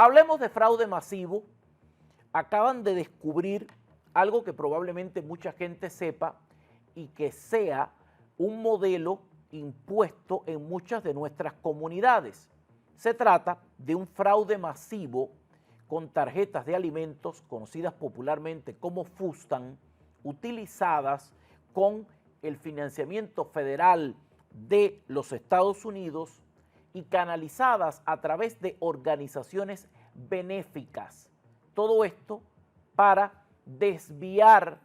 Hablemos de fraude masivo. Acaban de descubrir algo que probablemente mucha gente sepa y que sea un modelo impuesto en muchas de nuestras comunidades. Se trata de un fraude masivo con tarjetas de alimentos, conocidas popularmente como FUSTAN, utilizadas con el financiamiento federal de los Estados Unidos y canalizadas a través de organizaciones benéficas. Todo esto para desviar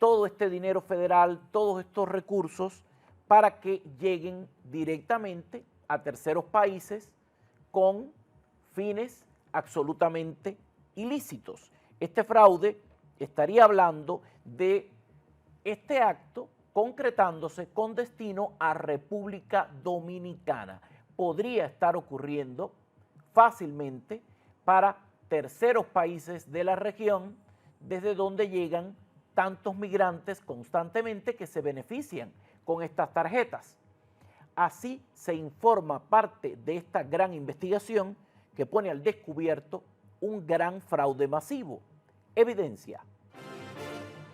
todo este dinero federal, todos estos recursos, para que lleguen directamente a terceros países con fines absolutamente ilícitos. Este fraude estaría hablando de este acto concretándose con destino a República Dominicana. Podría estar ocurriendo fácilmente para terceros países de la región, desde donde llegan tantos migrantes constantemente que se benefician con estas tarjetas. Así se informa parte de esta gran investigación que pone al descubierto un gran fraude masivo. Evidencia.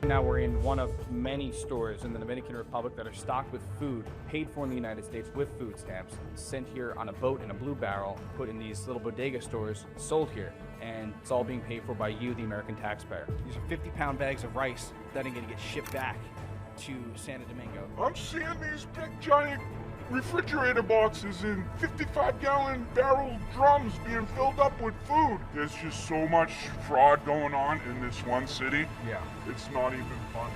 Now we're in one of many stores in the Dominican Republic that are stocked with food, paid for in the United States with food stamps, sent here on a boat in a blue barrel, put in these little bodega stores, sold here, and it's all being paid for by you, the American taxpayer. These are 50-pound bags of rice that are going to get shipped back to Santo Domingo. I'm seeing these big giant refrigerator boxes in 55-gallon barrel drums being filled up with food. There's just so much fraud going on in this one city. Yeah. It's not even funny.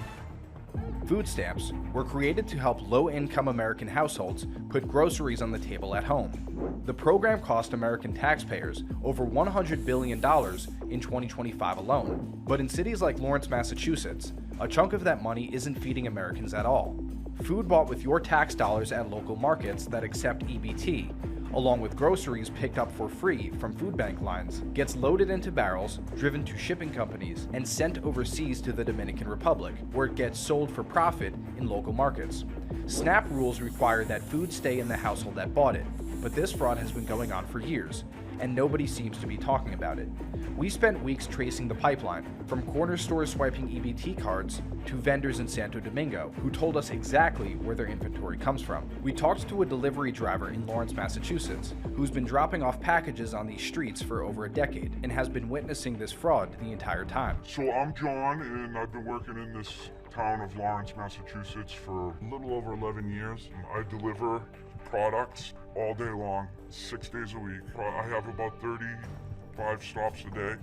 Food stamps were created to help low-income American households put groceries on the table at home. The program cost American taxpayers over $100 billion in 2025 alone. But in cities like Lawrence, Massachusetts, a chunk of that money isn't feeding Americans at all. Food bought with your tax dollars at local markets that accept EBT, along with groceries picked up for free from food bank lines, gets loaded into barrels, driven to shipping companies, and sent overseas to the Dominican Republic, where it gets sold for profit in local markets. SNAP rules require that food stay in the household that bought it, but this fraud has been going on for years, and nobody seems to be talking about it. We spent weeks tracing the pipeline, from corner stores swiping EBT cards to vendors in Santo Domingo who told us exactly where their inventory comes from. We talked to a delivery driver in Lawrence, Massachusetts, who's been dropping off packages on these streets for over a decade and has been witnessing this fraud the entire time. So I'm John, and I've been working in this town of Lawrence, Massachusetts for a little over 11 years. I deliver products all day long, 6 days a week. I have about 35 stops a day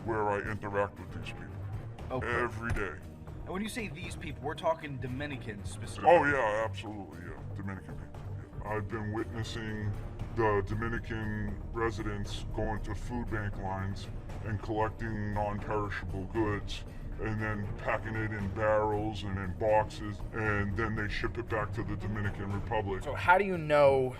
where I interact with these people every day. And when you say these people, we're talking Dominicans specifically. Oh yeah, absolutely, yeah, Dominican people. Yeah. I've been witnessing the Dominican residents going to food bank lines and collecting non-perishable goods and then packing it in barrels and in boxes, and then they ship it back to the Dominican Republic. So how do you know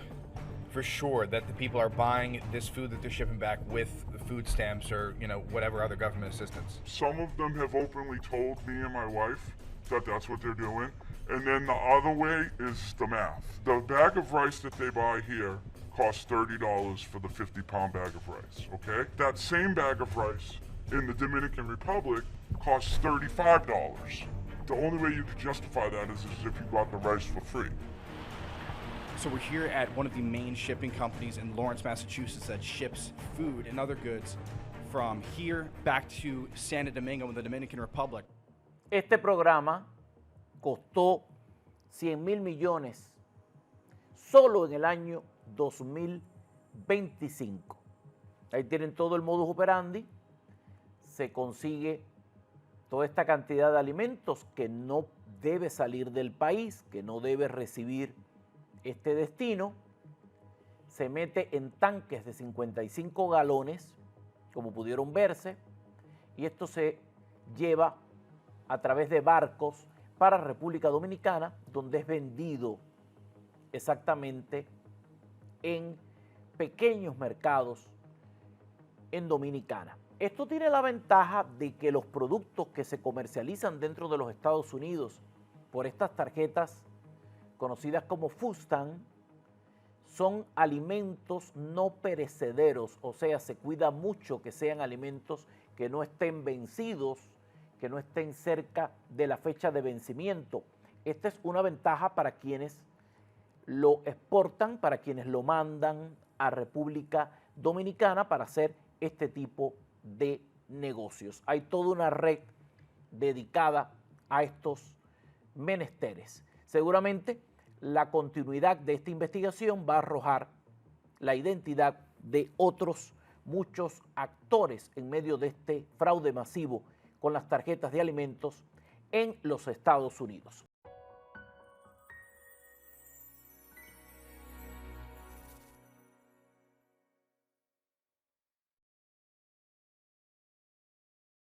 for sure that the people are buying this food that they're shipping back with the food stamps or, you know, whatever other government assistance? Some of them have openly told me and my wife that that's what they're doing. And then the other way is the math. The bag of rice that they buy here costs $30 for the 50-pound bag of rice, okay? That same bag of rice in the Dominican Republic costs $35. The only way you could justify that is if you got the rice for free. So we're here at one of the main shipping companies in Lawrence, Massachusetts that ships food and other goods from here back to Santo Domingo in the Dominican Republic. Este programa costó 100.000 millones solo en el año 2025. Ahí tienen todo el modus operandi. Se consigue toda esta cantidad de alimentos que no debe salir del país, que no debe recibir este destino, se mete en tanques de 55 galones, como pudieron verse, y esto se lleva a través de barcos para República Dominicana, donde es vendido exactamente en pequeños mercados en Dominicana. Esto tiene la ventaja de que los productos que se comercializan dentro de los Estados Unidos por estas tarjetas conocidas como FUSTAN son alimentos no perecederos, o sea, se cuida mucho que sean alimentos que no estén vencidos, que no estén cerca de la fecha de vencimiento. Esta es una ventaja para quienes lo exportan, para quienes lo mandan a República Dominicana para hacer este tipo de negocios. Hay toda una red dedicada a estos menesteres. Seguramente la continuidad de esta investigación va a arrojar la identidad de otros muchos actores en medio de este fraude masivo con las tarjetas de alimentos en los Estados Unidos.